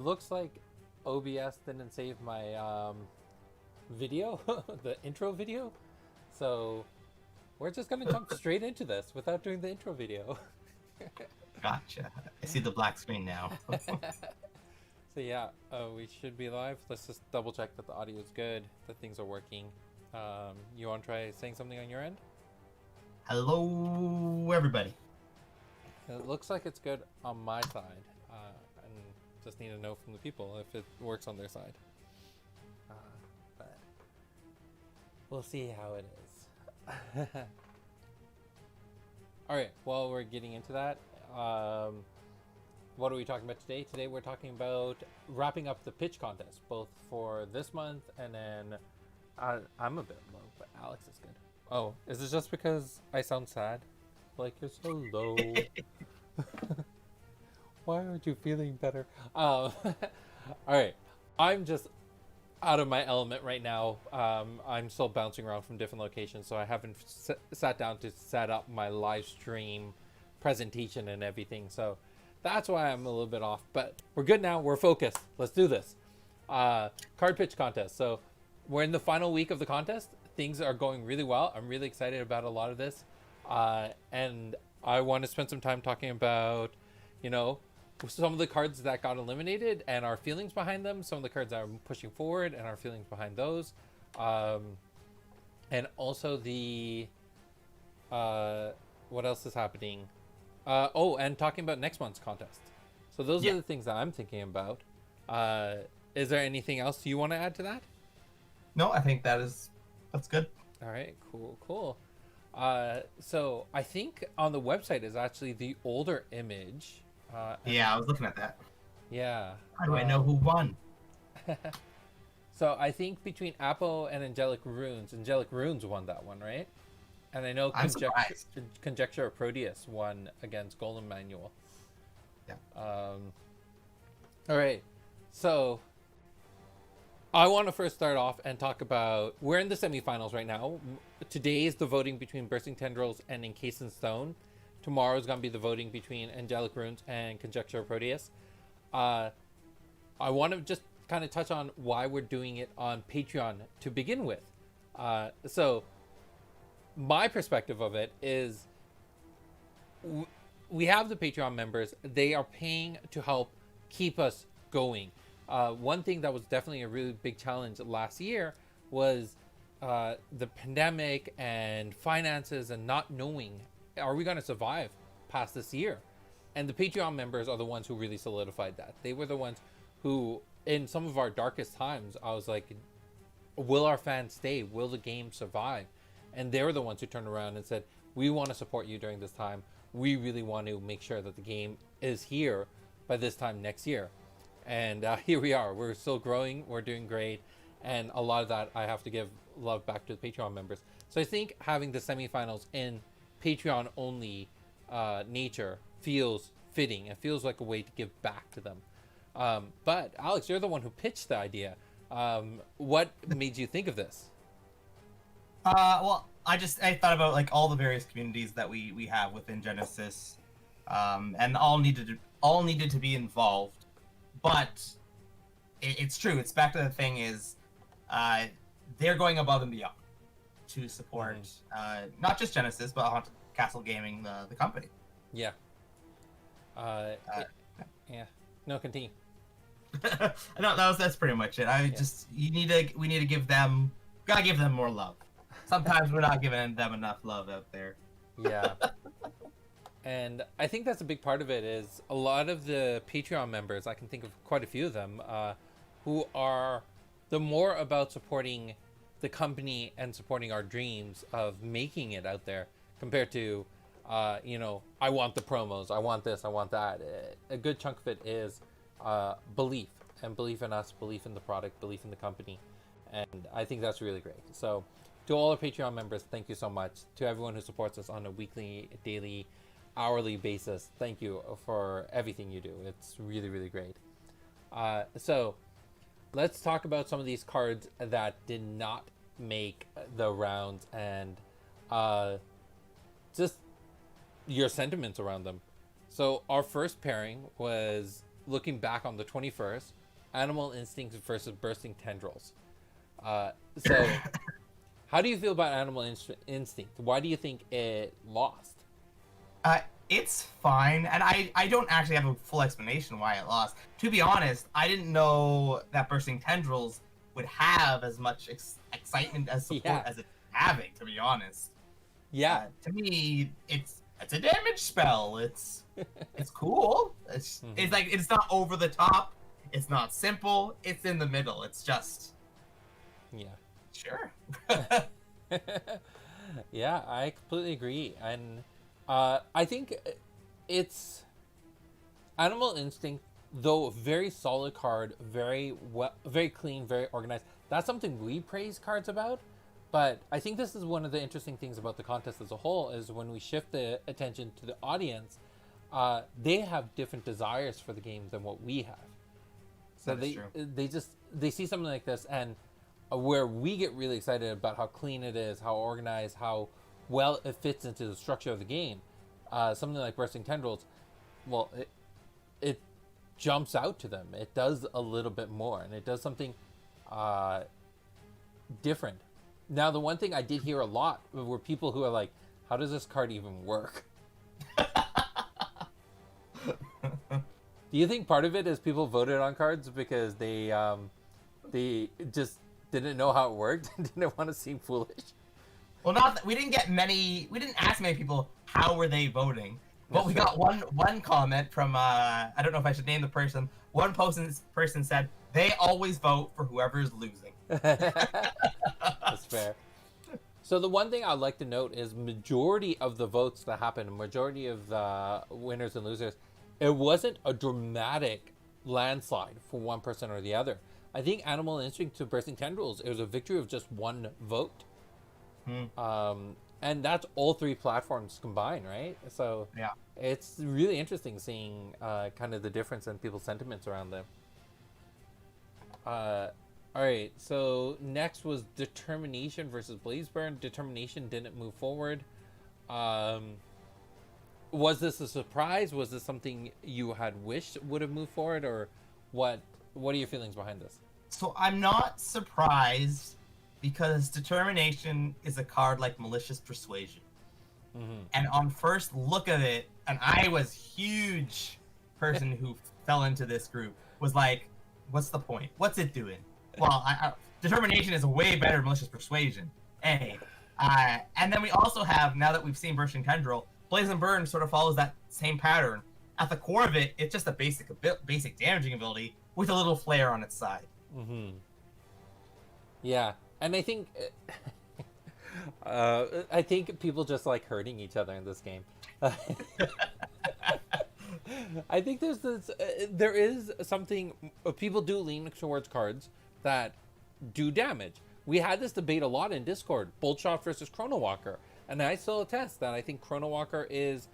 looks like OBS didn't save my video, the intro video. So we're just gonna jump straight into this without doing the intro video. Gotcha. I see the black screen now. So yeah, we should be live. Let's just double check that the audio is good, that things are working. You want to try saying something on your end? Hello, everybody. It looks like it's good on my side, and just need to know from the people if it works on their side. But we'll see how it is. All right, while we're getting into that, what are we talking about today? Today we're talking about wrapping up the pitch contest, both for this month and then I'm a bit low, but Alex is good. Oh, is it just because I sound sad? Like you're so low. Why aren't you feeling better? All right, I'm just out of my element right now. I'm still bouncing around from different locations, so I haven't sat down to set up my live stream presentation and everything. So that's why I'm a little bit off, but we're good now. We're focused. Let's do this. Card pitch contest. So we're in the final week of the contest. Things are going really well. I'm really excited about a lot of this. And I want to spend some time talking about, some of the cards that got eliminated and our feelings behind them, some of the cards that I'm pushing forward and our feelings behind those. And also what else is happening? And talking about next month's contest. So those are the things that I'm thinking about. Is there anything else you want to add to that? No, I think that's good. All right, cool. So I think on the website is actually the older image. Yeah, I was looking at that. Yeah. How do I know who won? So I think between Apo and Angelic Runes won that one, right? And I know Conjecture of Proteus won against Golden Manual. Yeah. All right. So I want to first start off and talk about, we're in the semifinals right now. Today is the voting between Bursting Tendrils and Encased in Stone. Tomorrow is going to be the voting between Angelic Runes and Conjecture of Proteus. I want to just kind of touch on why we're doing it on Patreon to begin with. So my perspective of it is we have the Patreon members. They are paying to help keep us going. One thing that was definitely a really big challenge last year was the pandemic and finances and not knowing, are we going to survive past this year? And the Patreon members are the ones who really solidified that. They were the ones who, in some of our darkest times, I was like, will our fans stay? Will the game survive? And they were the ones who turned around and said, we want to support you during this time. We really want to make sure that the game is here by this time next year. And here we are. We're still growing. We're doing great. And a lot of that, I have to give love back to the Patreon members. So I think having the semifinals in Patreon only nature feels fitting. It feels like a way to give back to them. But Alex, you're the one who pitched the idea. What made you think of this? Well, I thought about like all the various communities that we have within Genesis, and all needed to be involved. But it's true. It's back to the thing is, they're going above and beyond to support not just Genesis, but Haunted Castle Gaming, the company. Yeah. Yeah. No, continue. No, that's pretty much it. We need to give them, gotta give them more love. Sometimes we're not giving them enough love out there. Yeah. And I think that's a big part of it is a lot of the Patreon members, I can think of quite a few of them, who are the more about supporting the company and supporting our dreams of making it out there compared to, I want the promos, I want this, I want that. A good chunk of it is belief, and belief in us, belief in the product, belief in the company. And I think that's really great. So to all our Patreon members, thank you so much. To everyone who supports us on a weekly, daily, hourly basis, thank you for everything you do. It's really, really great. So let's talk about some of these cards that did not make the rounds and just your sentiments around them. So our first pairing was looking back on the 21st, Animal Instinct versus Bursting Tendrils. So, how do you feel about Instinct? Why do you think it lost? It's fine, and I don't actually have a full explanation why it lost. To be honest, I didn't know that Bursting Tendrils would have as much excitement as support as it's having. To be honest, to me, it's a damage spell. It's cool. It's like it's not over the top. It's not simple. It's in the middle. It's just sure. Yeah, I completely agree, and I think it's Animal Instinct, though a very solid card, very clean, very organized. That's something we praise cards about. But I think this is one of the interesting things about the contest as a whole is when we shift the attention to the audience, they have different desires for the game than what we have. So they see something like this, and where we get really excited about how clean it is, how organized, how well it fits into the structure of the game. Something like Bursting Tendrils, well, it jumps out to them. It does a little bit more, and it does something different. Now, the one thing I did hear a lot were people who are like, how does this card even work? Do you think part of it is people voted on cards because they just didn't know how it worked and didn't want to seem foolish? Well, we didn't ask many people how were they voting. But we got one comment from I don't know if I should name the person. One person said they always vote for whoever's losing. That's fair. So the one thing I'd like to note is majority of the votes that happened, majority of the winners and losers, it wasn't a dramatic landslide for one person or the other. I think Animal Instinct to Bursting Tendrils, it was a victory of just one vote. And that's all three platforms combined, right? So it's really interesting seeing kind of the difference in people's sentiments around them. All right, so next was Determination versus Blazeburn. Determination didn't move forward. Was this a surprise? Was this something you had wished would have moved forward, or what? What are your feelings behind this? So I'm not surprised because Determination is a card like Malicious Persuasion. And on first look of it, and I was huge person who fell into this group, was like, what's the point? What's it doing? Well, Determination is a way better Malicious Persuasion. And then we also have, now that we've seen Bursting Tendril, Blaze and Burn sort of follows that same pattern. At the core of it, it's just a basic damaging ability with a little flair on its side. Yeah, and I think I think people just like hurting each other in this game. I think there is something people do lean towards cards that do damage. We had this debate a lot in Discord, Boltshot versus Chrono Walker, and I still attest that I think Chrono Walker is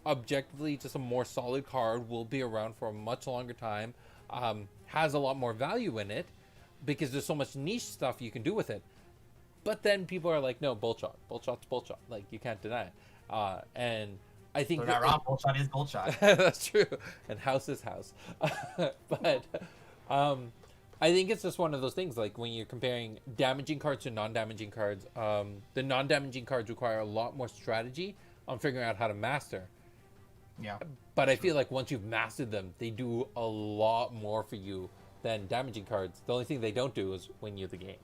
objectively just a more solid card, will be around for a much longer time, has a lot more value in it because there's so much niche stuff you can do with it. But then people are like, no, Boltshot. Boltshot's Boltshot. Like, you can't deny it. And I think... They're not wrong. Boltshot is Boltshot. That's true. And house is house. But I think it's just one of those things, like, when you're comparing damaging cards to non-damaging cards, the non-damaging cards require a lot more strategy on figuring out how to master. Yeah. But I feel like once you've mastered them, they do a lot more for you than damaging cards. The only thing they don't do is win you the game.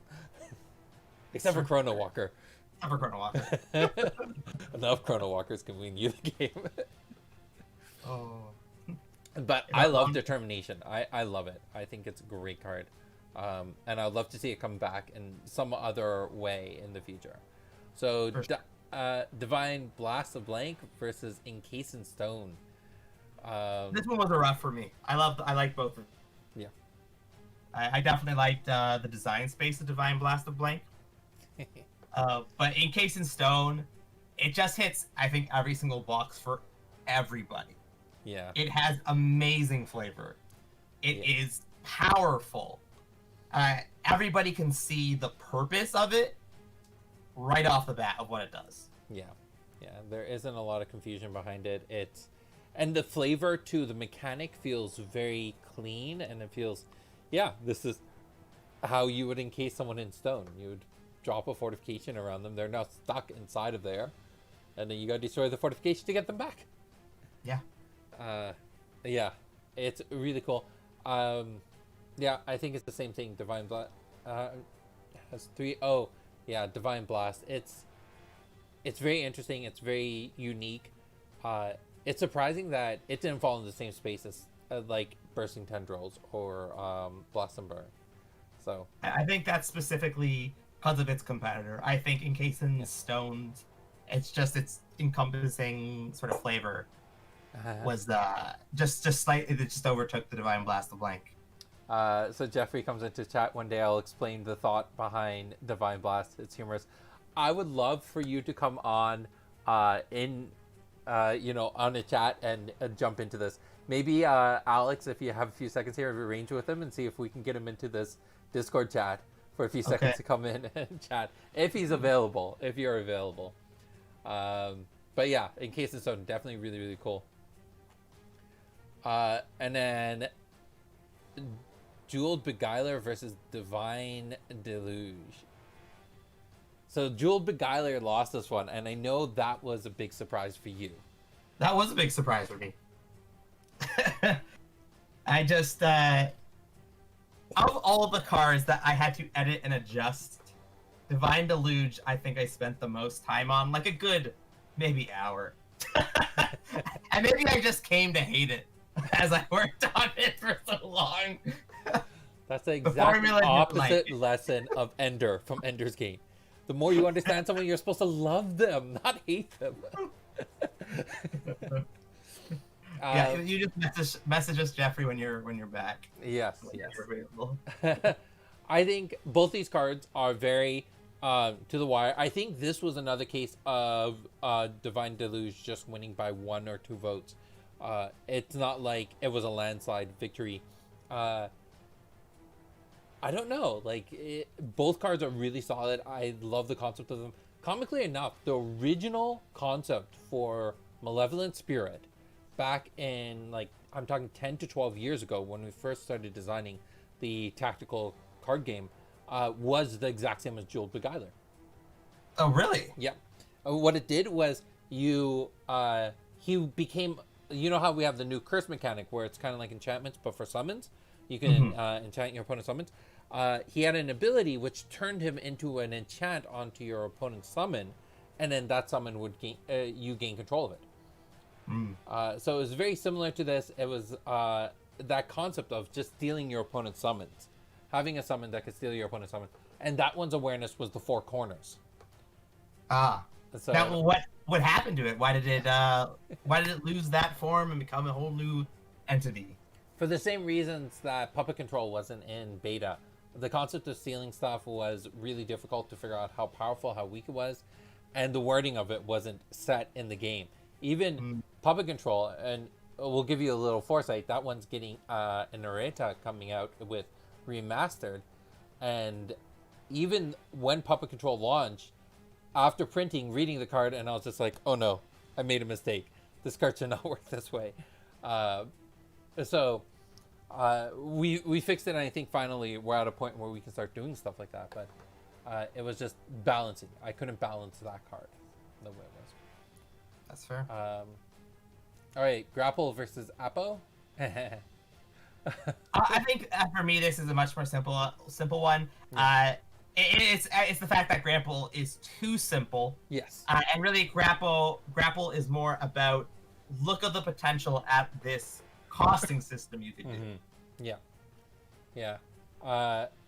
Except for Chrono Walker. Except for Chrono Walker. Enough Chrono Walkers can win you the game. But Yeah, I love Determination. I love it. I think it's a great card. And I'd love to see it come back in some other way in the future. So, Divine Blast of Blank versus Encased in Stone. This one was a rough for me. I like both of them. Yeah. I definitely liked the design space of Divine Blast of Blank. But Encased in Stone, it just hits, I think, every single box for everybody. Yeah. It has amazing flavor. It is powerful. Everybody can see the purpose of it right off the bat of what it does. Yeah. Yeah. There isn't a lot of confusion behind it. and the flavor to the mechanic feels very clean, and it feels, yeah, this is how you would encase someone in stone. You would drop a fortification around them. They're now stuck inside of there, and then you gotta destroy the fortification to get them back. Yeah. Yeah, it's really cool. Yeah, I think it's the same thing. Divine Blast has 3. Oh, yeah, Divine Blast. It's very interesting. It's very unique. It's surprising that it didn't fall in the same space as like Bursting Tendrils or Blossom Burn. So I think that's specifically because of its competitor. I think Encased in Stones, it's just its encompassing sort of flavor was just slightly, it just overtook the Divine Blast of Blank. So Jeffrey comes into chat one day. I'll explain the thought behind Divine Blast. It's humorous. I would love for you to come on on a chat and jump into this. Maybe Alex, if you have a few seconds here, arrange with him and see if we can get him into this Discord chat for a few seconds to come in and chat if he's available, if you're available. But yeah, Encased in Stone, definitely really, really cool. And then Jeweled Beguiler versus Divine Deluge. So Jeweled Beguiler lost this one, and I know that was a big surprise for you. That was a big surprise for me. I just, of all the cards that I had to edit and adjust, Divine Deluge, I think I spent the most time on, like a good maybe hour. And maybe I just came to hate it as I worked on it for so long. That's the exact opposite lesson of Ender from Ender's Game. The more you understand someone, you're supposed to love them, not hate them. Yeah, you just message us, Jeffrey, when you're back. Yes, yes. You're available. I think both these cards are very to the wire. I think this was another case of Divine Deluge just winning by 1 or 2 votes. It's not like it was a landslide victory. I don't know. Both cards are really solid. I love the concept of them. Comically enough, the original concept for Malevolent Spirit back in, I'm talking 10 to 12 years ago when we first started designing the tactical card game, was the exact same as Jeweled Beguiler. Oh, really? Yeah. What it did was he became, you know how we have the new curse mechanic where it's kind of like enchantments, but for summons? You can enchant your opponent's summons. He had an ability which turned him into an enchant onto your opponent's summon, and then that summon would gain, you gain control of it. So it was very similar to this. It was that concept of just stealing your opponent's summons, having a summon that could steal your opponent's summon, and that one's awareness was the 4 corners. So now, what happened to it? Why did it lose that form and become a whole new entity? For the same reasons that Puppet Control wasn't in beta. The concept of stealing stuff was really difficult to figure out how powerful, how weak it was, and the wording of it wasn't set in the game. Even Puppet Control, and we'll give you a little foresight, that one's getting an errata coming out with remastered, and even when Puppet Control launched, after printing, reading the card, and I was just like, oh no, I made a mistake. This card should not work this way. So we fixed it, and I think finally we're at a point where we can start doing stuff like that. But it was just balancing. I couldn't balance that card the way it was. That's fair. All right, Grapple versus Apo. I think for me this is a much more simple one. It's the fact that Grapple is too simple. Yes. And really Grapple is more about look at the potential at this costing system you could do. Yeah.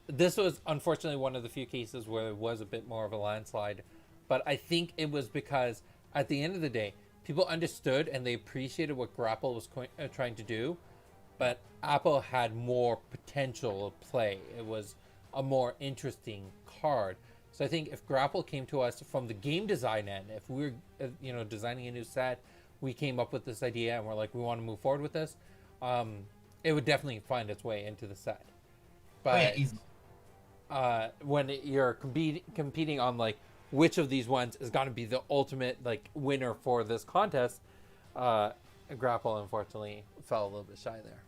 This was unfortunately one of the few cases where it was a bit more of a landslide, but I think it was because at the end of the day, people understood and they appreciated what Grapple was trying to do, but Apple had more potential play. It was a more interesting card. So I think if Grapple came to us from the game design end, if we were designing a new set, we came up with this idea and we're like, we want to move forward with this, it would definitely find its way into the set. But when you're competing on which of these ones is going to be the ultimate winner for this contest, Grapple unfortunately fell a little bit shy there.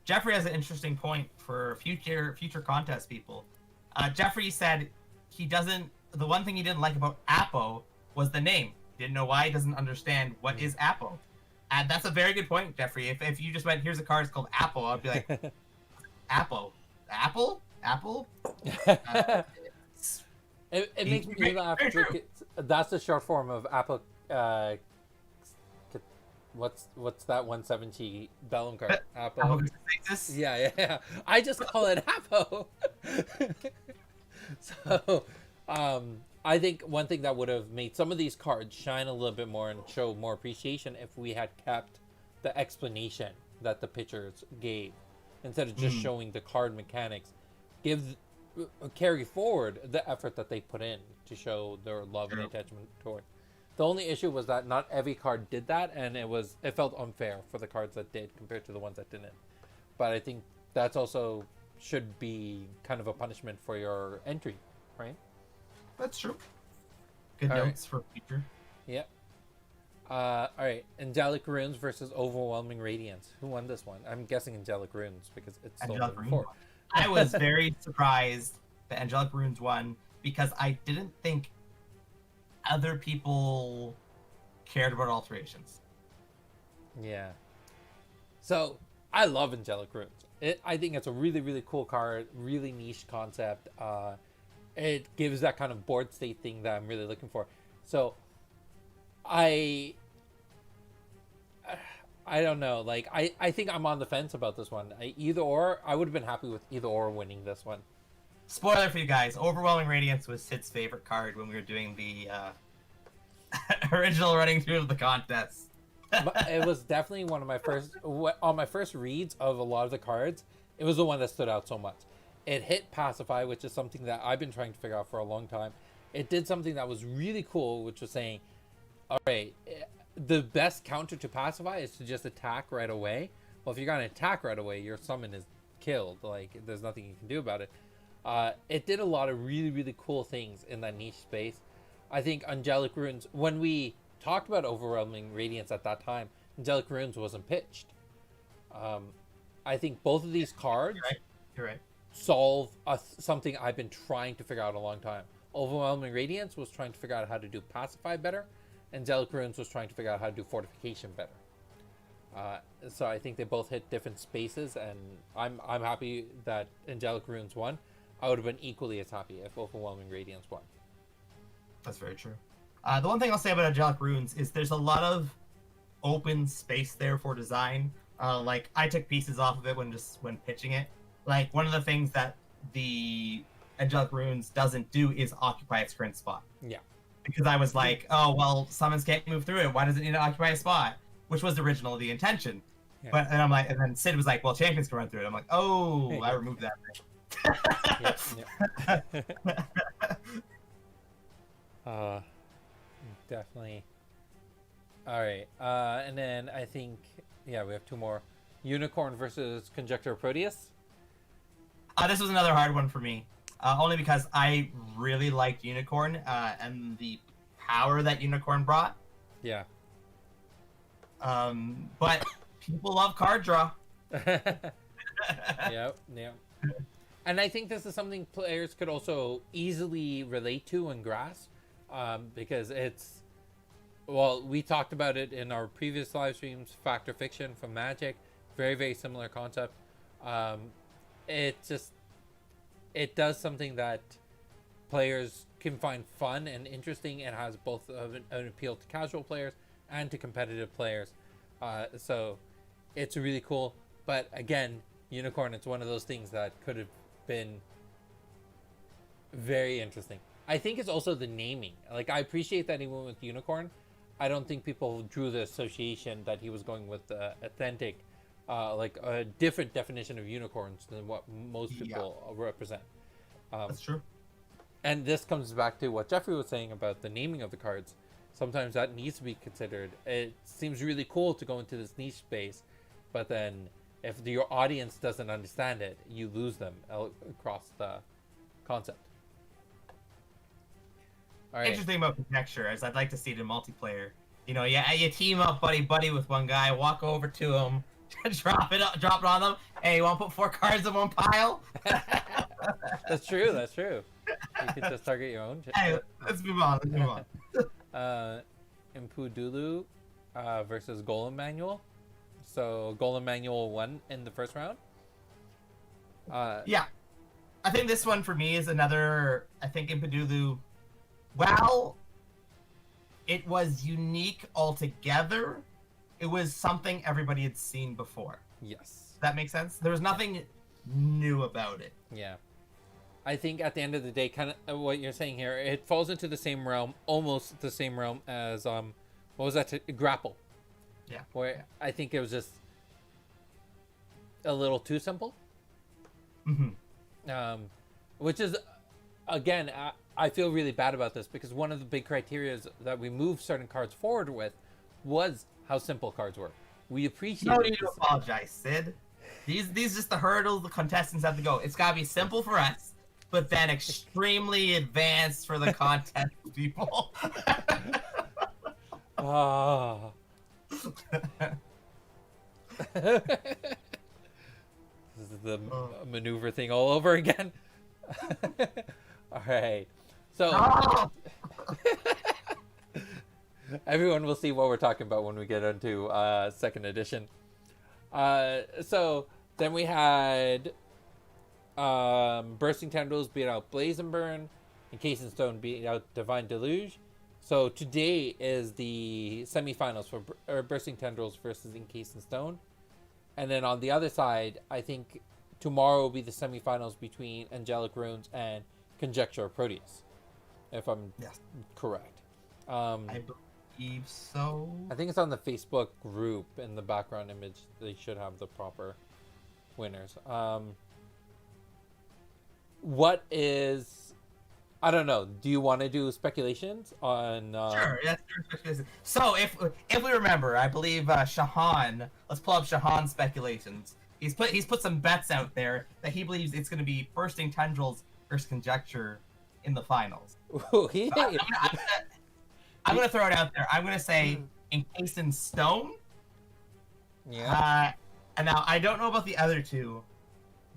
Jeffrey has an interesting point for future contest people. Jeffrey said he doesn't. The one thing he didn't like about Apo was the name. He didn't know why. He doesn't understand what is Apo. And that's a very good point, Jeffrey. If you just went, here's a card, it's called Apple, I'd be like, Apple, Apple. It makes me laugh. That's the short form of Apple. What's that 170 Bellum card? Apple. Yeah. I just call it Apple. So, I think one thing that would have made some of these cards shine a little bit more and show more appreciation if we had kept the explanation that the pictures gave instead of just showing the card mechanics. Carry forward the effort that they put in to show their love and attachment toward. The only issue was that not every card did that, and it felt unfair for the cards that did compared to the ones that didn't. But I think that's also should be kind of a punishment for your entry, right? That's true. Good All notes for future. Yep. All right. Angelic Runes versus Overwhelming Radiance. Who won this one? I'm guessing Angelic Runes because it's still Angelic Runes before. won. I was very surprised that Angelic Runes won because I didn't think other people cared about alterations. Yeah. So I love Angelic Runes. I think it's a really, really cool card, really niche concept. It gives that kind of board state thing that I'm really looking for. So I don't know. Like I think I'm on the fence about this one. Either or, I would have been happy with either or winning this one. Spoiler for you guys: Overwhelming Radiance was Sid's favorite card when we were doing the original running through of the contest. But it was definitely one of my first reads of a lot of the cards. It was the one that stood out so much. It hit Pacify, which is something that I've been trying to figure out for a long time. It did something that was really cool, which was saying, all right, the best counter to Pacify is to just attack right away. Well, if you're going to attack right away, your summon is killed. Like, there's nothing you can do about it. It did a lot of really, really cool things in that niche space. I think Angelic Runes, when we talked about Overwhelming Radiance at that time, Angelic Runes wasn't pitched. I think both of these cards You're right. solve something I've been trying to figure out a long time. Overwhelming Radiance was trying to figure out how to do Pacify better. Angelic Runes was trying to figure out how to do Fortification better. So I think they both hit different spaces, and I'm happy that Angelic Runes won. I would have been equally as happy if Overwhelming Radiance won. That's very true. The one thing I'll say about Angelic Runes is there's a lot of open space there for design. Like I took pieces off of it when pitching it. Like one of the things that the Angelic Runes doesn't do is occupy its current spot. Yeah. Because I was like, oh well, summons can't move through it. Why does it need to occupy a spot? Which was originally the intention. Yeah. But and I'm like, and then Sid was like, well, champions can run through it. I'm like, oh, I removed that thing. Definitely. All right, and then I think we have two more. Unicorn versus Conjector Proteus. This was another hard one for me, only because I really liked Unicorn and the power that Unicorn brought. Yeah. But people love card draw. Yep. And I think this is something players could also easily relate to and grasp, because we talked about it in our previous live streams, Fact or Fiction from Magic, very, very similar concept. It does something that players can find fun and interesting, and has both an appeal to casual players and to competitive players. So it's really cool. But again, Unicorn, it's one of those things that could have been very interesting. I think it's also the naming. Like, I appreciate that he went with Unicorn. I don't think people drew the association that he was going with authentic, like a different definition of unicorns than what most people represent. That's true. And this comes back to what Jeffrey was saying about the naming of the cards. Sometimes that needs to be considered. It seems really cool to go into this niche space, but then if your audience doesn't understand it, you lose them across the concept. All right. Interesting about conjecture is I'd like to see it in multiplayer. You know, you team up buddy with one guy, walk over to him, drop it on them. Hey, you want to put 4 cards in one pile? That's true. That's true. You could just target your own. Hey, let's move on. Let's move on. Impudulu versus Golem Manual. So Golem Manual won in the first round. Yeah, I think this one for me is another. I think Impudulu, well, it was unique altogether. It was something everybody had seen before. Yes. Does that make sense? There was nothing new about it. Yeah. I think at the end of the day, kind of what you're saying here, it falls into the same realm, almost the same realm as what was that? Grapple. Yeah. Where I think it was just a little too simple. Mm-hmm. Which is, again, I feel really bad about this because one of the big criteria that we moved certain cards forward with was how simple cards were. We appreciate. No need to apologize, Sid. These just the hurdles the contestants have to go. It's gotta be simple for us, but then extremely advanced for the contest people. Ah. This is the maneuver thing all over again. All right. So No! everyone will see what we're talking about when we get into second edition. So then we had Bursting Tendrils beat out Blaze and Burn, and Case and Stone beat out Divine Deluge. So today is the semifinals for Bursting Tendrils versus Encased in Stone. And then on the other side, I think tomorrow will be the semifinals between Angelic Runes and Conjecture of Proteus, if I'm correct. I believe so. I think it's on the Facebook group in the background image. They should have the proper winners. What is... I don't know. Do you want to do speculations on... Sure, that's speculation. So, if we remember, I believe Shahan, let's pull up Shahan's speculations. He's put some bets out there that he believes it's going to be Bursting Tendrils versus Conjecture in the finals. Ooh, I'm gonna throw it out there. I'm gonna say Encased in Stone. Yeah. And now I don't know about the other two,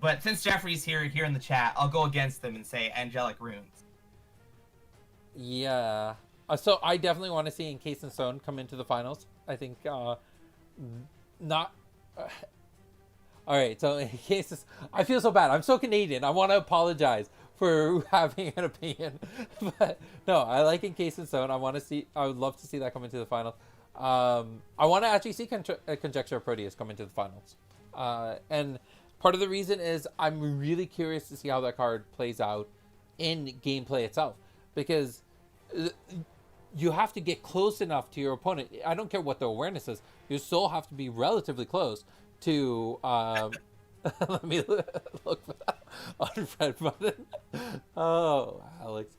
but since Jeffrey's here in the chat, I'll go against them and say Angelic Runes. Yeah. So I definitely want to see Encased in Stone come into the finals. I think not. All right. So in cases, I feel so bad. I'm so Canadian. I want to apologize for having an opinion, but no, I like Encased in Stone. I want to see. I would love to see that come into the finals. I want to actually see Conjecture of Proteus come into the finals, and part of the reason is I'm really curious to see how that card plays out in gameplay itself, because you have to get close enough to your opponent. I don't care what the awareness is. You still have to be relatively close to. Let me look for that on Fred button. Oh, Alex.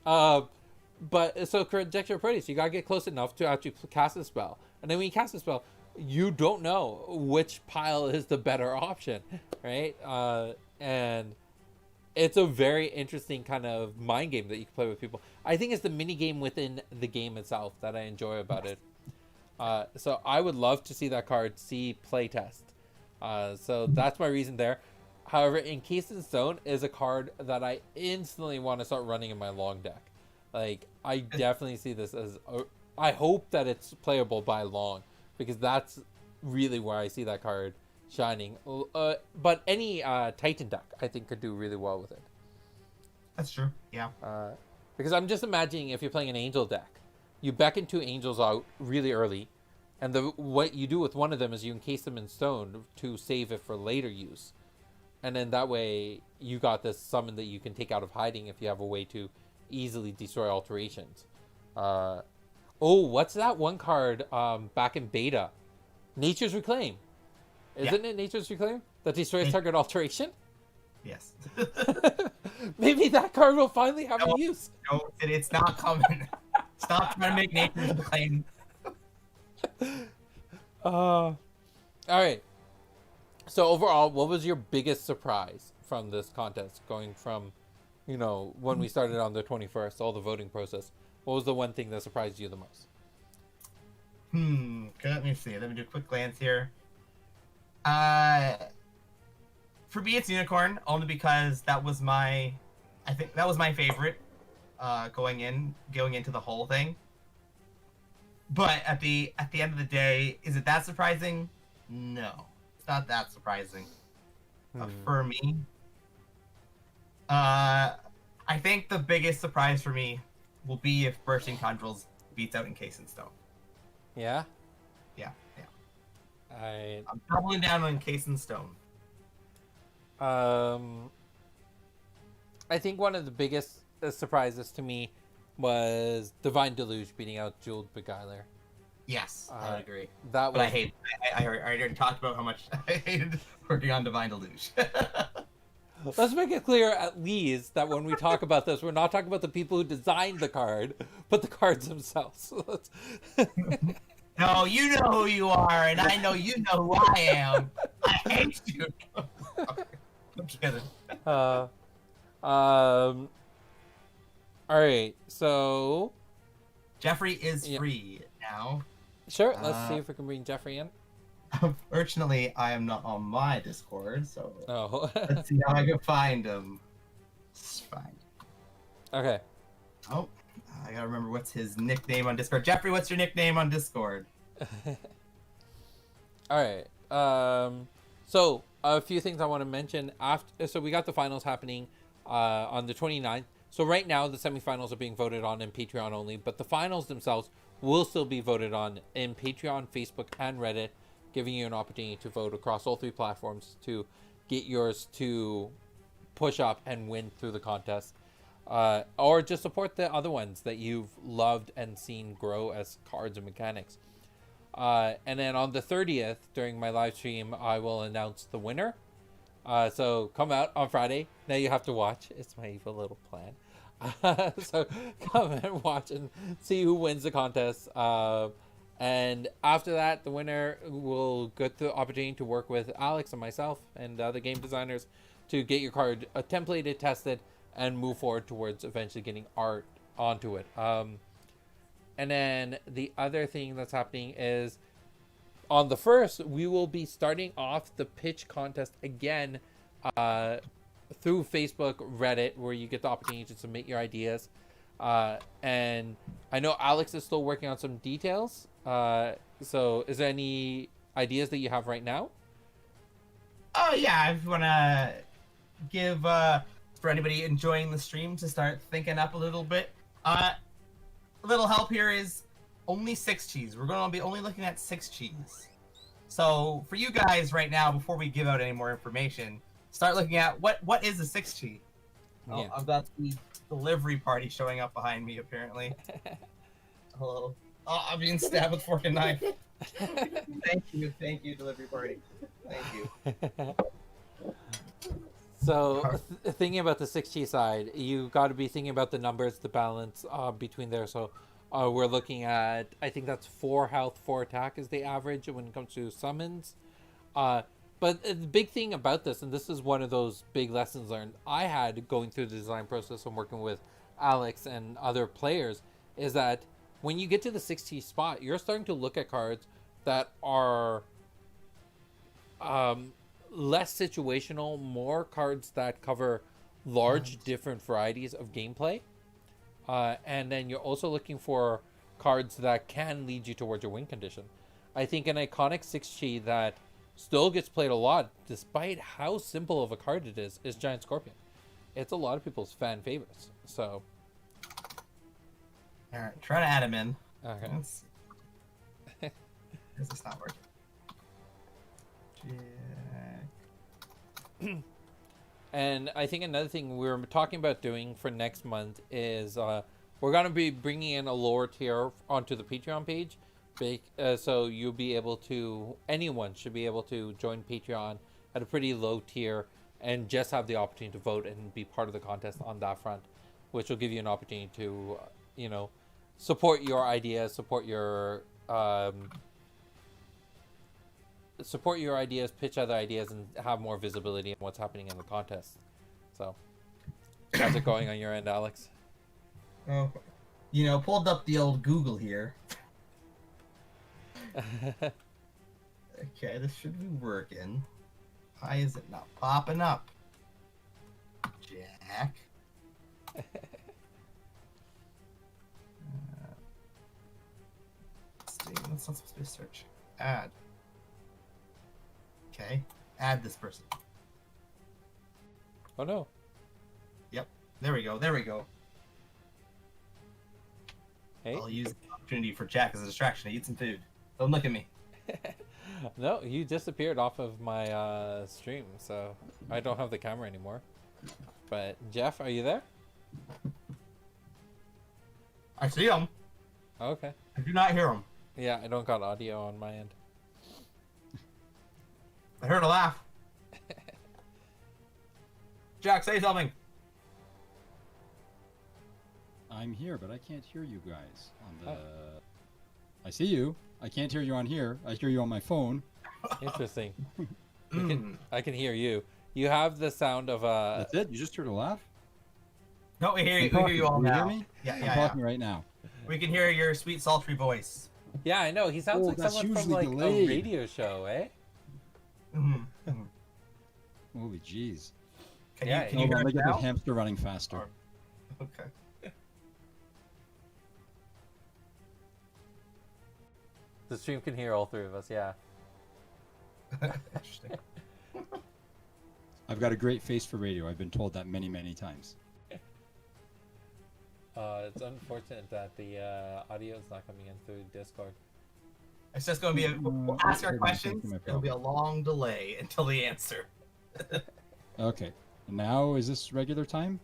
But so Conjecture of Proteus, you gotta get close enough to actually cast a spell, and then when you cast a spell, you don't know which pile is the better option, right? And it's a very interesting kind of mind game that you can play with people. I think it's the mini game within the game itself that I enjoy about it. So I would love to see that card see playtest. So that's my reason there. However, Encased in Stone is a card that I instantly want to start running in my long deck. Like, I definitely see this as... I hope that it's playable by long, because that's really where I see that card shining. But any Titan deck, I think, could do really well with it. That's true, yeah. Because I'm just imagining if you're playing an Angel deck, you beckon two Angels out really early, and what you do with one of them is you encase them in stone to save it for later use. And then that way, you got this summon that you can take out of hiding if you have a way to easily destroy alterations. Oh, what's that one card back in beta? Nature's Reclaim. Isn't it Nature's Reclaim? That destroys target alteration? Yes. Maybe that card will finally have a use. No, it's not coming. Stop trying to make Nature's Reclaim. All right. So overall, what was your biggest surprise from this contest? Going from, when we started on the 21st, all the voting process. What was the one thing that surprised you the most? Okay, let me see. Let me do a quick glance here. For me, it's Unicorn only because that was my, I think that was my favorite, going into the whole thing. But at the end of the day, is it that surprising? No, it's not that surprising. For me, I think the biggest surprise for me will be if Bursting Tundrils beats out Encased in Stone. Yeah. Yeah. I'm doubling down on Encased in Stone. I think one of the biggest surprises to me was Divine Deluge beating out Jeweled Beguiler. Yes, I would agree. That was... But I already talked about how much I hated working on Divine Deluge. Let's make it clear, at least, that when we talk about this, we're not talking about the people who designed the card, but the cards themselves. No, you know who you are, and I know you know who I am. I hate you. I'm kidding. All right, so Jeffrey is free now. Sure, let's see if we can bring Jeffrey in. Unfortunately, I am not on my Discord, so let's see how I can find him. It's fine. Okay. Oh, I gotta remember what's his nickname on Discord. Jeffrey, what's your nickname on Discord? All right. So a few things I want to mention after. So we got the finals happening on the 29th. So right now the semifinals are being voted on in Patreon only, but the finals themselves will still be voted on in Patreon, Facebook, and Reddit, giving you an opportunity to vote across all 3 platforms to get yours to push up and win through the contest. Or just support the other ones that you've loved and seen grow as cards and mechanics. And then on the 30th, during my live stream, I will announce the winner. So come out on Friday. Now you have to watch. It's my evil little plan. So come and watch and see who wins the contest. And after that, the winner will get the opportunity to work with Alex and myself and other game designers to get your card templated, tested, and move forward towards eventually getting art onto it. And then the other thing that's happening is on the 1st, we will be starting off the pitch contest again through Facebook, Reddit, where you get the opportunity to submit your ideas. And I know Alex is still working on some details. So is there any ideas that you have right now? Oh, yeah. I just want to give, for anybody enjoying the stream, to start thinking up a little bit. A little help here is only 6 cheese. We're going to be only looking at 6 cheese. So for you guys right now, before we give out any more information, start looking at what is a 6 cheese. Oh, yeah. I've got the delivery party showing up behind me, apparently. Hello. Oh, I'm being stabbed with fork and knife. Thank you, delivery party. Thank you. So, thinking about the 6G side, you got to be thinking about the numbers, the balance between there. So, we're looking at, I think that's 4 health, 4 attack is the average when it comes to summons. But the big thing about this, and this is one of those big lessons learned I had going through the design process and working with Alex and other players, is that when you get to the 6T spot, you're starting to look at cards that are less situational, more cards that cover large different varieties of gameplay. And then you're also looking for cards that can lead you towards your win condition. I think an iconic 6G that still gets played a lot, despite how simple of a card it is Giant Scorpion. It's a lot of people's fan favorites. So, all right, try to add him in. Okay. This is not working. Yeah. And I think another thing we're talking about doing for next month is we're going to be bringing in a lower tier onto the Patreon page. So you'll be able to, anyone should be able to join Patreon at a pretty low tier and just have the opportunity to vote and be part of the contest on that front, which will give you an opportunity to, support your ideas, support your ideas, pitch other ideas, and have more visibility in what's happening in the contest. So, how's it going on your end, Alex? Oh, pulled up the old Google here. Okay, this should be working. Why is it not popping up? Jack. Let's see, that's not supposed to be a search. Add. Okay, add this person. Oh no. Yep, there we go. There we go. Hey. I'll use the opportunity for Jack as a distraction to eat some food. Don't look at me. No, you disappeared off of my stream, so I don't have the camera anymore. But Jeff, are you there? I see him. Okay. I do not hear him. Yeah, I don't got audio on my end. I heard a laugh. Jack, say something. I'm here, but I can't hear you guys on the. I see you. I can't hear you on here. I hear you on my phone. Interesting. I can hear you. You have the sound of That's it. You just heard a laugh. No, we hear I'm you. We hear you all talking. now. Can you hear me? Yeah, I'm yeah, talking right now. We can hear your sweet, sultry voice. Yeah, I know. He sounds Oh, like that's someone from usually like a delayed. radio show, eh? Mhm. Holy jeez. Can Yeah, you can Hold you on, hear let me us get the now? hamster running faster. Or- Okay. The stream can hear all three of us. Yeah. Interesting. I've got a great face for radio. I've been told that many, many times. It's unfortunate that the audio is not coming in through Discord. It's just going to be a, we'll ask our hold on, questions. thinking my It'll be a long delay until the answer. Okay. Now is this regular time?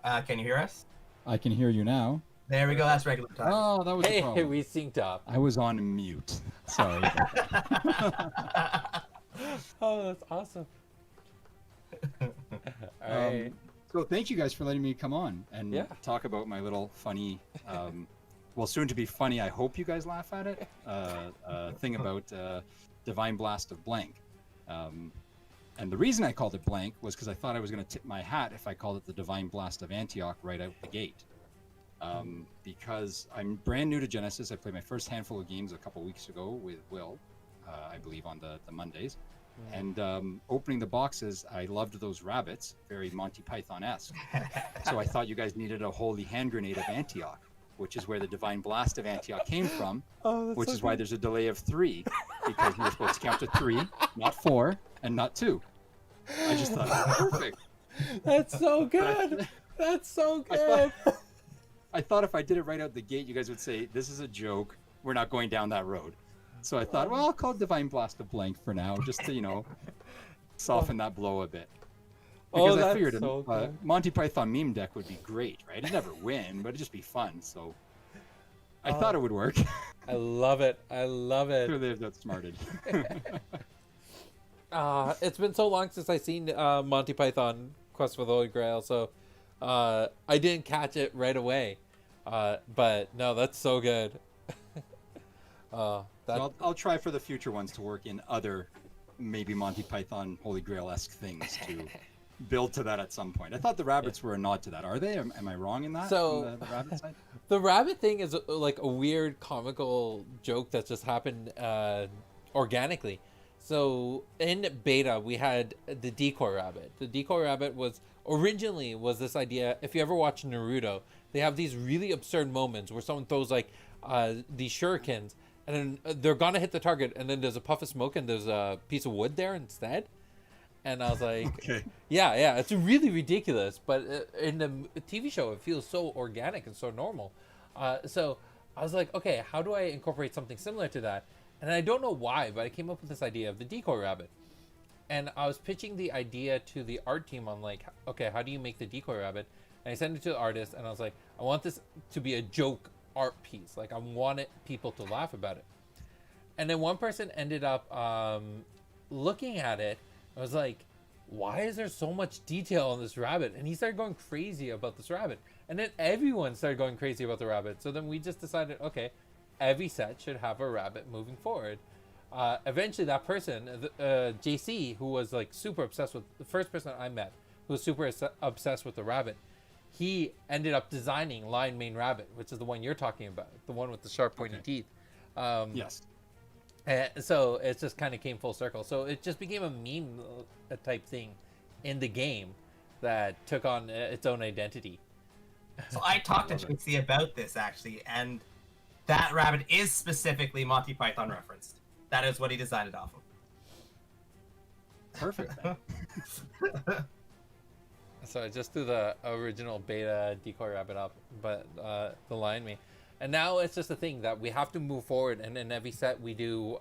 Can you hear us? I can hear you now. There we go. That's regular time. Oh, that was the Hey, problem. we synced up. I was on mute. Sorry. Oh, that's awesome. All right. So thank you guys for letting me come on and Yeah. talk about my little funny, well, soon to be funny. I hope you guys laugh at it. Thing about Divine Blast of Blank. And the reason I called it blank was because I thought I was going to tip my hat if I called it the Divine Blast of Antioch right out the gate. Because I'm brand new to Genesis. I played my first handful of games a couple weeks ago with Will, I believe on the Mondays. And opening the boxes, I loved those rabbits, very Monty Python-esque. So I thought you guys needed a holy hand grenade of Antioch, which is where the Divine Blast of Antioch came from, Oh, that's which so is why good. there's a delay of 3, because you're supposed to count to 3, not 4, and not 2. I just thought, perfect. That's so good. That's so I good. I thought if I did it right out the gate, you guys would say, this is a joke. We're not going down that road. So I thought, well, I'll call it Divine Blast of Blank for now, just to, soften that blow a bit. Oh, Because I that's figured so good. Monty Python meme deck would be great, right? It'd never win, but it'd just be fun. So I thought it would work. I love it. I love it. Clearly I've outsmarted. It's been so long since I seen Monty Python Quest for the Holy Grail, so I didn't catch it right away. But no, that's so good. So I'll try for the future ones to work in other, maybe Monty Python Holy Grail-esque things to build to that at some point. I thought the rabbits were a nod to that. Are they? Am I wrong in that? So- on the rabbit side? The rabbit thing is like a weird comical joke that just happened organically. So in beta, we had the decoy rabbit. The decoy rabbit was originally this idea. If you ever watch Naruto, they have these really absurd moments where someone throws like these shurikens, and then they're gonna hit the target, and then there's a puff of smoke, and there's a piece of wood there instead. And I was like, Okay. yeah, it's really ridiculous, but in the TV show, it feels so organic and so normal. So I was like, okay, how do I incorporate something similar to that? And I don't know why, but I came up with this idea of the decoy rabbit. And I was pitching the idea to the art team on like, okay, how do you make the decoy rabbit? And I sent it to the artist, and I was like, I want this to be a joke art piece. Like, I wanted people to laugh about it. And then one person ended up looking at it. I was like, why is there so much detail on this rabbit? And he started going crazy about this rabbit. And then everyone started going crazy about the rabbit. So then we just decided, okay, every set should have a rabbit moving forward. Eventually that person, JC, who was like super obsessed with, the first person I met who was super obsessed with the rabbit, he ended up designing Lion Mane Rabbit, which is the one you're talking about, the one with the sharp pointy Okay. teeth. Yes. So it just kind of came full circle. So it just became a meme type thing in the game that took on its own identity. So I talked to JC about this actually, and that rabbit is specifically Monty Python referenced. That is what he designed it off of. Perfect. So I just threw the original beta decoy rabbit up, but the line me. And now it's just a thing that we have to move forward, and in every set we do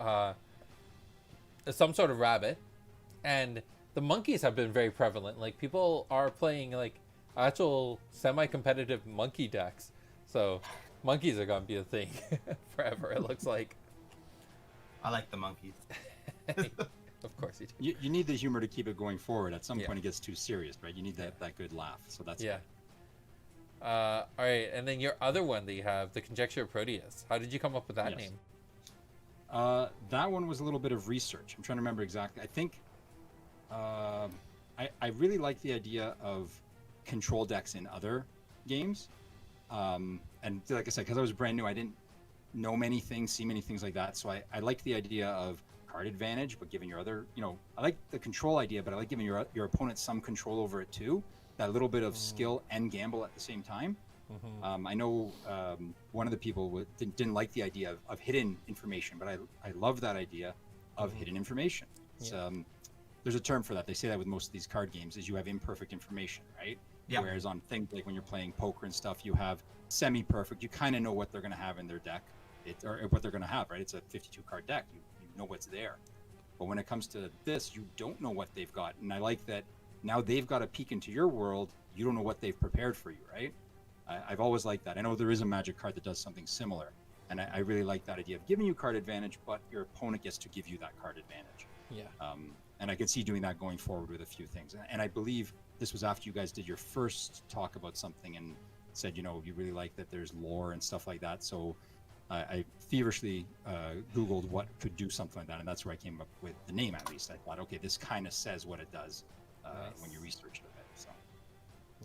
some sort of rabbit. And the monkeys have been very prevalent. Like, people are playing like actual semi-competitive monkey decks. So monkeys are gonna be a thing forever, it looks like. I like the monkeys. Of course you do. You need the humor to keep it going forward. At some Yeah. point, it gets too serious, right? You need that good laugh. So that's Yeah. All right, and then your other one that you have, the Conjecture of Proteus. How did you come up with that Yes. name? That one was a little bit of research. I'm trying to remember exactly. I think I really like the idea of control decks in other games. And like I said, because I was brand new, I didn't know many things, see many things like that. So I like the idea of card advantage, but giving your other, I like the control idea, but I like giving your opponent some control over it too. That little bit of skill and gamble at the same time. I know one of the people didn't like the idea of hidden information, but I love that idea of hidden information. It's, there's a term for that. They say that with most of these card games is you have imperfect information, right? Yeah. Whereas on things like when you're playing poker and stuff, you have semi-perfect. You kind of know what they're going to have in their deck, or what they're going to have, right? It's a 52 card deck. You know what's there. But when it comes to this, you don't know what they've got. And I like that now they've got a peek into your world. You don't know what they've prepared for you, right? I've always liked that. I know there is a Magic card that does something similar. And I really like that idea of giving you card advantage, but your opponent gets to give you that card advantage. Yeah. And I can see doing that going forward with a few things. And I believe this was after you guys did your first talk about something and said, you really like that there's lore and stuff like that. So I feverishly Googled what could do something like that. And that's where I came up with the name, at least. I thought, okay, this kind of says what it does when you research it a bit. So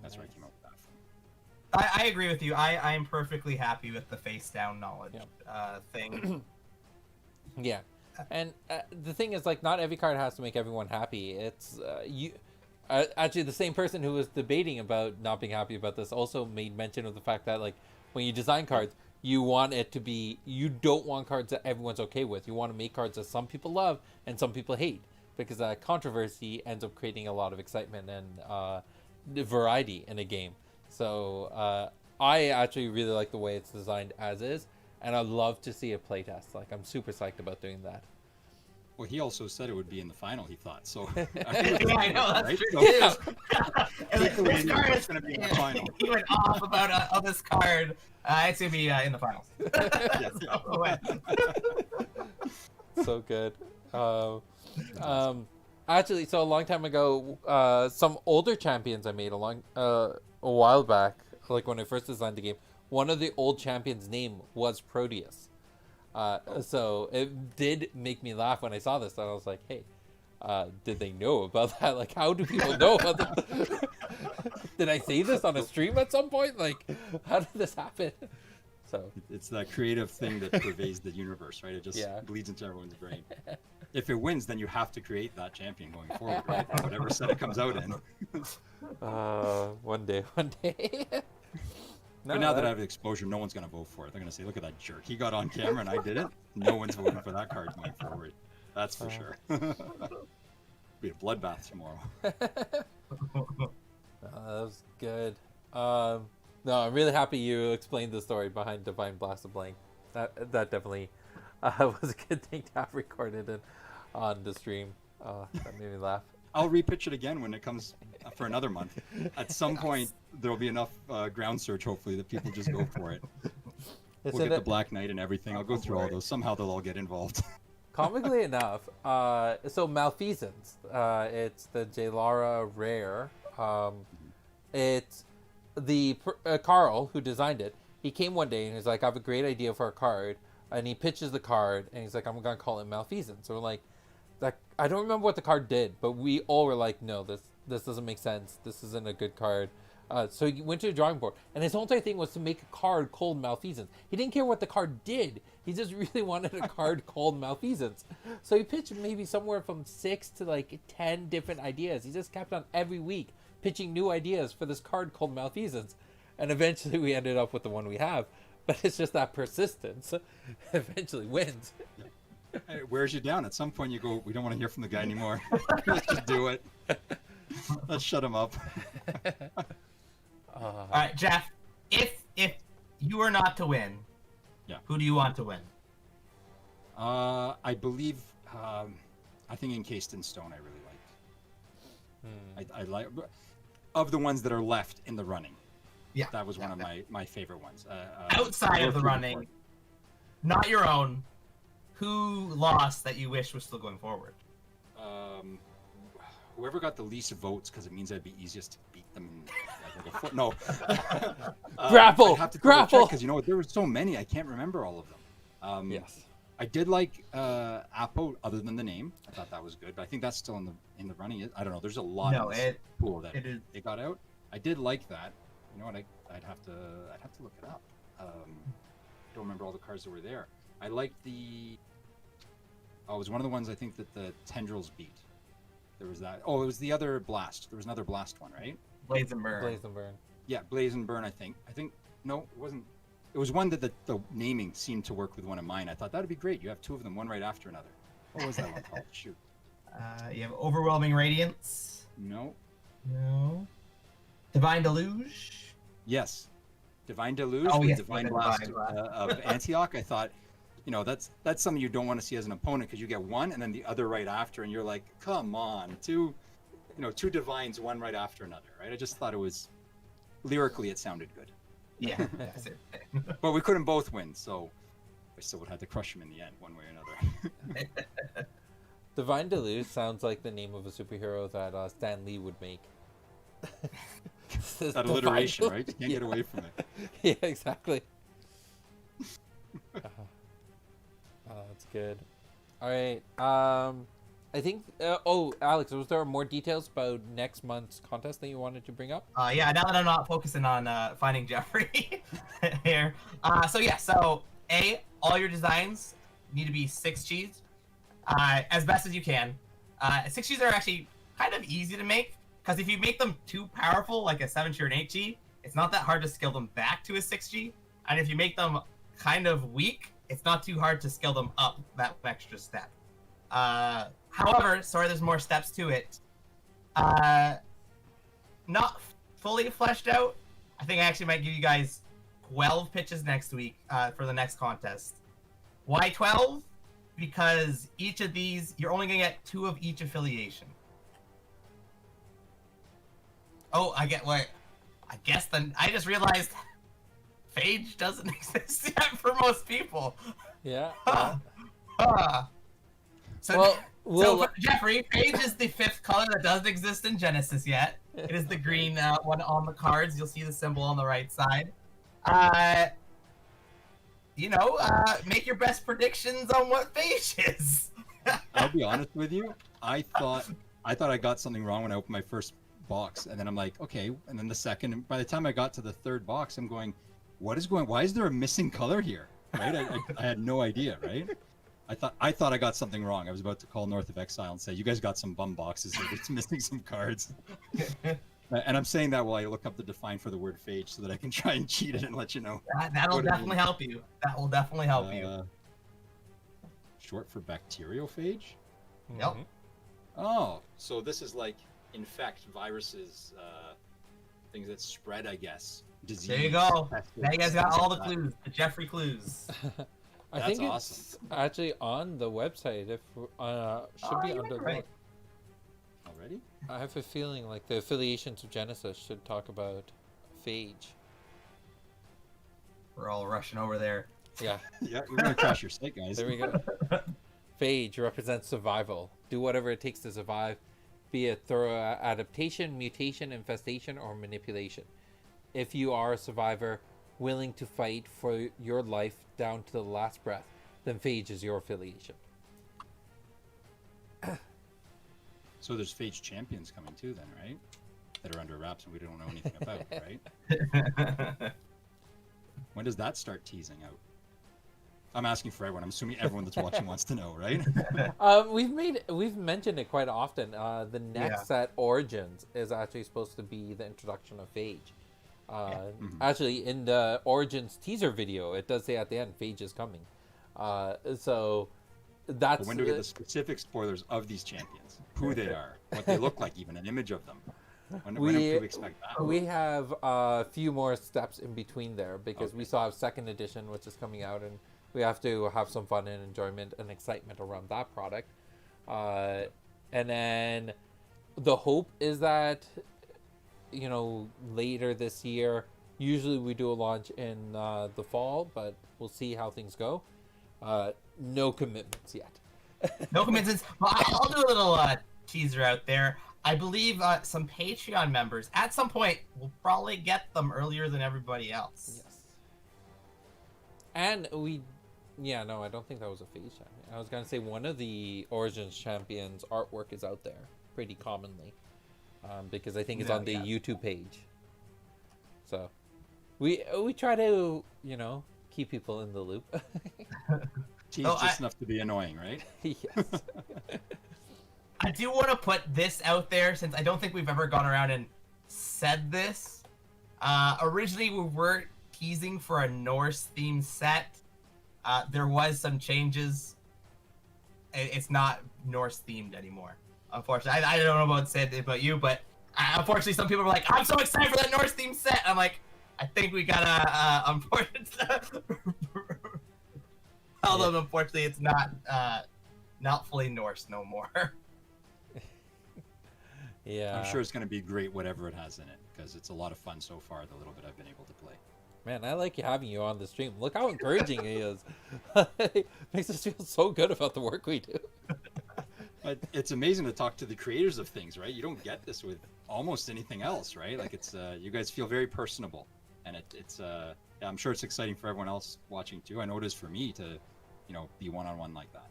that's where I came up with that from. I agree with you. I am perfectly happy with the face down knowledge thing. Yeah. And the thing is, like, not every card has to make everyone happy. It's actually, the same person who was debating about not being happy about this also made mention of the fact that, like, when you design cards, you want it to be, you don't want cards that everyone's okay with. You want to make cards that some people love and some people hate, because that controversy ends up creating a lot of excitement and variety in a game. So I actually really like the way it's designed as is, and I'd love to see a playtest. Like, I'm super psyched about doing that. Well, he also said it would be in the final, he thought. So Yeah, I know, that's right? true. So, Yeah. take away This the- card it's is- gonna be in the final. He went off about this card. It's going to be in the finals. So good. Actually, so a long time ago, some older champions I made a while back, like when I first designed the game, one of the old champions' name was Proteus. So it did make me laugh when I saw this, and I was like, hey, did they know about that? Like, how do people know about that? Did I say this on a stream at some point? Like, how did this happen? So It's that creative thing that pervades the universe, right? It just bleeds into everyone's brain. If it wins, then you have to create that champion going forward, right? Whatever set it comes out in. one day. But now that I have the exposure, no one's going to vote for it. They're going to say, look at that jerk. He got on camera and I didn't. No one's voting for that card going forward. That's for sure. Be a bloodbath tomorrow. That was good. No, I'm really happy you explained the story behind Divine Blast of Blank. That definitely was a good thing to have recorded on the stream. That made me laugh. I'll repitch it again when it comes for another month. At some point, there'll be enough ground search, hopefully, that people just go for it. We'll get the Black Knight and everything. I'll go through all those. Somehow they'll all get involved. Comically enough, so Malfeasance, it's the Jaylara rare. It's the Carl who designed it. He came one day and he's like, I have a great idea for a card, and he pitches the card and he's like, I'm gonna call it Malfeasance. So we're like, I don't remember what the card did, but we all were like, no, this doesn't make sense. This isn't a good card. So he went to the drawing board, and his whole entire thing was to make a card called Malfeasance. He didn't care what the card did. He just really wanted a card called Malfeasance. So he pitched maybe somewhere from 6 to like 10 different ideas. He just kept on every week pitching new ideas for this card called Malfeasance. And eventually we ended up with the one we have. But it's just that persistence eventually wins. It wears you down. At some point, you go, we don't want to hear from the guy anymore. Let's just do it. Let's shut him up. All right, Jeff. If you were not to win, Yeah. who do you want to win? I believe, I think Encased in Stone I really liked. I like, of the ones that are left in the running. Yeah, That was one of my favorite ones. outside of the Both running, really not your own. Who lost that you wish was still going forward? Whoever got the least votes, because it means I'd be easiest to beat them. Like a foot. No. Grapple! I'd have to Grapple! because you know what? There were so many. I can't remember all of them. Yes. I did like Apo, other than the name. I thought that was good, but I think that's still in the running. I don't know. There's a lot No, of this pool that it is. they got out. I did like that. You know what? I'd have to look it up. Don't remember all the cards that were there. I liked the. Oh, it was one of the ones I think that the Tendrils beat. There was that. Oh, it was the other Blast. There was another Blast one, right? Blaze and Burn. Blaze and Burn. Yeah, Blaze and Burn. I think. No, it wasn't. It was one that the naming seemed to work with one of mine. I thought that'd be great. You have two of them, one right after another. What was that one called? Shoot. You have Overwhelming Radiance. No. No. Divine Deluge. Yes. Divine Deluge Oh, with yes, Divine Divine Blast Blast. of Antioch. I thought, you know, that's something you don't want to see as an opponent because you get one and then the other right after, and you're like, come on, two divines, one right after another, right? I just thought it was lyrically it sounded good, Yeah, that's it. but we couldn't both win, so I still would have to crush him in the end, one way or another. Divine Deluge sounds like the name of a superhero that Stan Lee would make. That alliteration, right? You can't get away from it. Yeah, exactly. That's good. All right. I think. Alex, was there more details about next month's contest that you wanted to bring up? Yeah, now that I'm not focusing on finding Jeffrey here. So all your designs need to be 6Gs, as best as you can. 6Gs are actually kind of easy to make, because if you make them too powerful, like a 7G or an 8G, it's not that hard to scale them back to a 6G. And if you make them kind of weak, it's not too hard to scale them up that extra step. However, sorry, there's more steps to it. Not fully fleshed out. I think I actually might give you guys 12 pitches next week for the next contest. Why 12? Because each of these, you're only going to get 2 of each affiliation. Oh, I guess then I just realized Phage doesn't exist yet for most people. Yeah. So Well, for Jeffrey, Phage is the 5th color that doesn't exist in Genesis yet. It is the green one on the cards. You'll see the symbol on the right side. Make your best predictions on what Phage is. I'll be honest with you. I thought I got something wrong when I opened my first box, and then I'm like, okay, and then the second, and by the time I got to the third box, I'm going, why is there a missing color here? Right? I had no idea, right? I thought I got something wrong. I was about to call North of Exile and say, you guys got some bum boxes here. It's missing some cards. And I'm saying that while I look up the define for the word phage so that I can try and cheat it and let you know. That'll definitely help you. That will definitely help you. Short for bacteriophage? Yep. Oh, so this is like infect viruses, things that spread, I guess. Disease. There you go. Now you guys got all the clues, the Jeffrey clues. I think it's actually on the website. If should be under right. Already? I have a feeling like the affiliations of Genesis should talk about phage. We're all rushing over there. Yeah. Yeah, we're gonna crash your site, guys. There we go. Phage represents survival. Do whatever it takes to survive, be it through adaptation, mutation, infestation, or manipulation. If you are a survivor willing to fight for your life down to the last breath, then phage is your affiliation. So there's phage champions coming too, then, right? that are under wraps and we don't know anything about, right? When does that start teasing out? I'm asking for everyone. I'm assuming everyone that's watching wants to know, right? We've mentioned it quite often. The next set, Origins, is actually supposed to be the introduction of Phage. Actually, in the Origins teaser video, it does say at the end, Phage is coming. So that's. But when do we get the specific spoilers of these champions? Who they are, what they look like, even an image of them. When do we expect that? We have a few more steps in between there because we still have second edition, which is coming out, and we have to have some fun and enjoyment and excitement around that product. And then the hope is that, later this year, usually we do a launch in the fall, but we'll see how things go. No commitments yet. No commitments. Well, I'll do a little teaser out there. I believe some Patreon members, at some point, will probably get them earlier than everybody else. Yes. And I don't think that was a Phage champion. I was going to say one of the Origins champions artwork is out there pretty commonly. Because I think it's on the YouTube page. So we try to, keep people in the loop. Tease just enough to be annoying, right? Yes. I do want to put this out there since I don't think we've ever gone around and said this. Originally, we were teasing for a Norse themed set. There was some changes. It's not Norse themed anymore, unfortunately. I don't know about you, but unfortunately, some people were like, "I'm so excited for that Norse themed set." I'm like, I think we gotta although unfortunately, it's not fully Norse no more. Yeah. I'm sure it's going to be great, whatever it has in it, because it's a lot of fun so far, the little bit I've been able to play. Man, I like having you on the stream. Look how encouraging he is. It makes us feel so good about the work we do. But it's amazing to talk to the creators of things, right? You don't get this with almost anything else, right? Like it's you guys feel very personable, and it's I'm sure it's exciting for everyone else watching too. I know it is for me to, be one-on-one like that.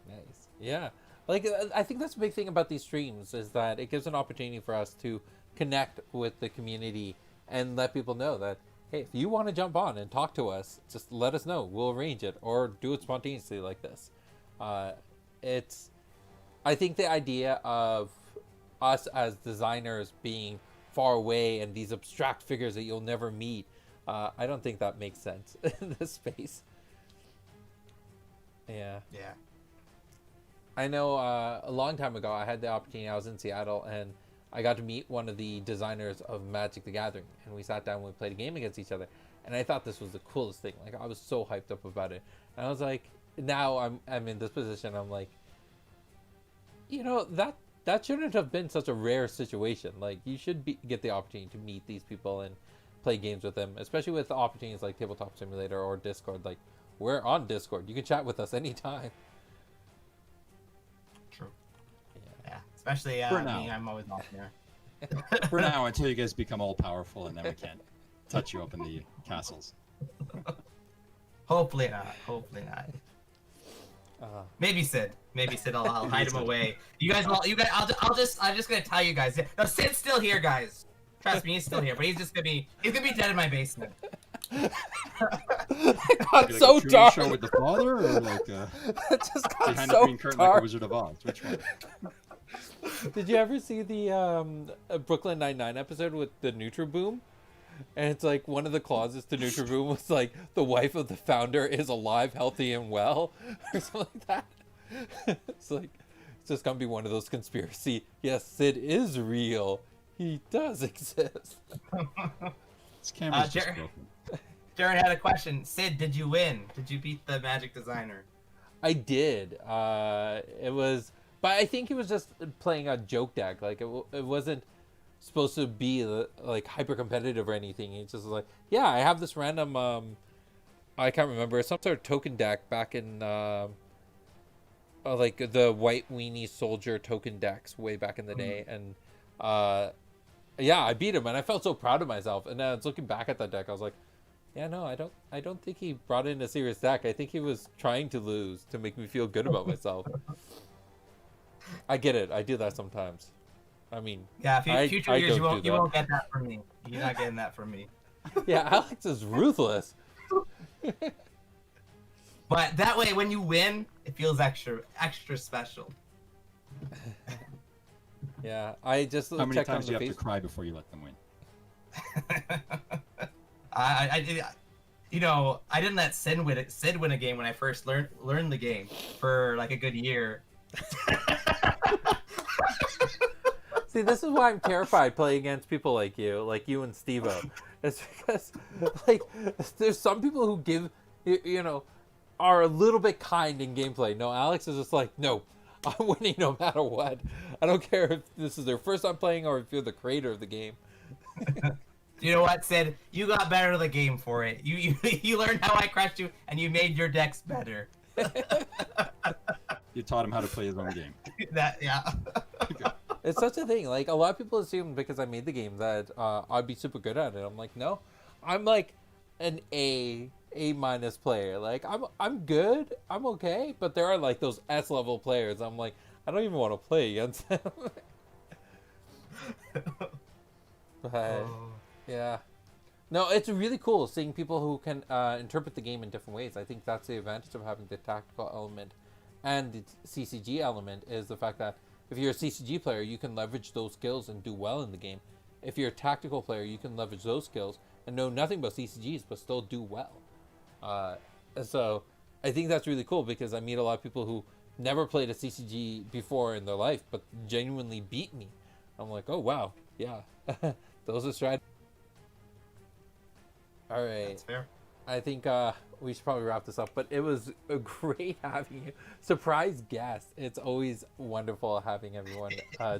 Nice. Yeah. Like, I think that's the big thing about these streams is that it gives an opportunity for us to connect with the community and let people know that, hey, if you want to jump on and talk to us, just let us know. We'll arrange it or do it spontaneously like this. I think the idea of us as designers being far away and these abstract figures that you'll never meet, I don't think that makes sense in this space. Yeah. Yeah. I know a long time ago I had the opportunity, I was in Seattle, and I got to meet one of the designers of Magic the Gathering, and we sat down and we played a game against each other, and I thought this was the coolest thing. Like, I was so hyped up about it. And I was like, now I'm in this position, I'm like, that shouldn't have been such a rare situation. Like, you should get the opportunity to meet these people and play games with them, especially with opportunities like Tabletop Simulator or Discord. Like, we're on Discord. You can chat with us anytime. True. Yeah. Especially me, I'm always off there. For now, until you guys become all powerful, and then we can't touch you up in the castles. Hopefully not. Maybe Sid. I'll hide him away. You guys. I'm just gonna tell you guys. No, Sid's still here, guys. Trust me, he's still here, but he's gonna be dead in my basement. It got Like so a Truman dark. Show with the father, or like It just got behind so the green curtain like dark. a Wizard of Oz? Which one? Did you ever see the Brooklyn Nine-Nine episode with the NutriBoom? And it's like one of the clauses to NutriBoom was like, the wife of the founder is alive, healthy, and well, or something like that. It's like, it's just gonna be one of those conspiracy. Yes, Sid is real. He does exist. This camera's just Jared- broken. Jared had a question. Sid, did you win? Did you beat the Magic designer? I did. It was, but I think he was just playing a joke deck. Like it wasn't supposed to be like hyper competitive or anything. He just was like, yeah, I have this random. I can't remember, some sort of token deck back in like the White Weenie Soldier token decks way back in the day, and yeah, I beat him, and I felt so proud of myself. And then I was looking back at that deck, I was like, yeah, no, I don't think he brought in a serious deck. I think he was trying to lose to make me feel good about myself. I get it. I do that sometimes. I mean, Yeah, I future years don't do you that. won't get that from me. You're not getting that from me. yeah, Alex is ruthless. But that way, when you win, it feels extra special. Yeah, I just How many checked on times do the you have to Facebook. cry before you let them win? You know, I didn't let Sid win a game when I first learned the game for like a good year. See, this is why I'm terrified playing against people like you and Steve-O. It's because, like, there's some people who give, you know, are a little bit kind in gameplay. No, Alex is just like, no, I'm winning no matter what. I don't care if this is their first time playing or if you're the creator of the game. You know what, Sid? You got better at the game for it. You learned how I crushed you, and you made your decks better. You taught him how to play his own game. Yeah. It's such a thing. Like, a lot of people assume because I made the game that I'd be super good at it. I'm like, no, I'm like an A minus player. Like, I'm good, I'm okay, but there are like those S level players. I'm like, I don't even want to play against them. But yeah, no, it's really cool seeing people who can interpret the game in different ways. I think that's the advantage of having the tactical element and the CCG element, is the fact that if you're a CCG player, you can leverage those skills and do well in the game. If you're a tactical player, you can leverage those skills and know nothing about CCGs but still do well. So I think that's really cool because I meet a lot of people who never played a CCG before in their life but genuinely beat me. I'm like, oh wow, yeah, those are strategies. All right. That's fair. I think we should probably wrap this up, but it was great having you. Surprise guest. It's always wonderful having everyone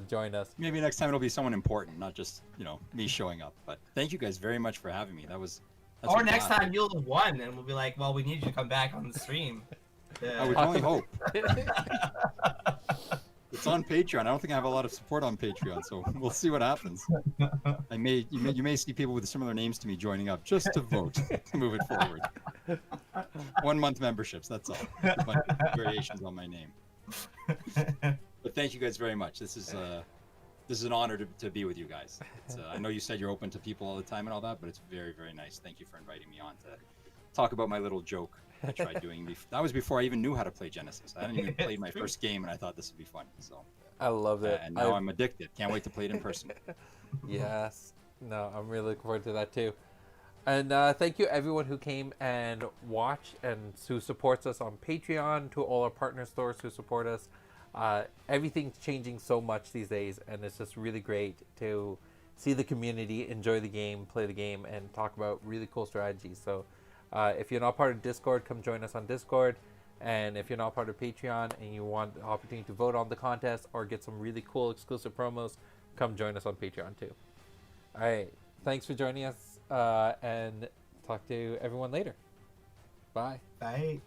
join us. Maybe next time it'll be someone important, not just, you know, me showing up. But thank you guys very much for having me. That's Or a next blast. time you'll have won, and we'll be like, well, we need you to come back on the stream. I would only hope. It's on Patreon. I don't think I have a lot of support on Patreon, so we'll see what happens. You may see people with similar names to me joining up just to vote to move it forward. 1 month memberships, that's all. A bunch of variations on my name. But thank you guys very much. This is an honor to be with you guys. I know you said you're open to people all the time and all that, but it's very, very nice. Thank you for inviting me on to talk about my little joke I tried doing. That was before I even knew how to play Genesis. I hadn't even played my first game, and I thought this would be fun. So I love it. and now I'm addicted. Can't wait to play it in person. Yes. No, I'm really looking forward to that too. And thank you everyone who came and watched and who supports us on Patreon, to all our partner stores who support us. Everything's changing so much these days, and it's just really great to see the community enjoy the game, play the game, and talk about really cool strategies. So if you're not part of Discord, come join us on Discord. And if you're not part of Patreon and you want the opportunity to vote on the contest or get some really cool exclusive promos, come join us on Patreon too. All right. Thanks for joining us, and talk to everyone later. Bye. Bye.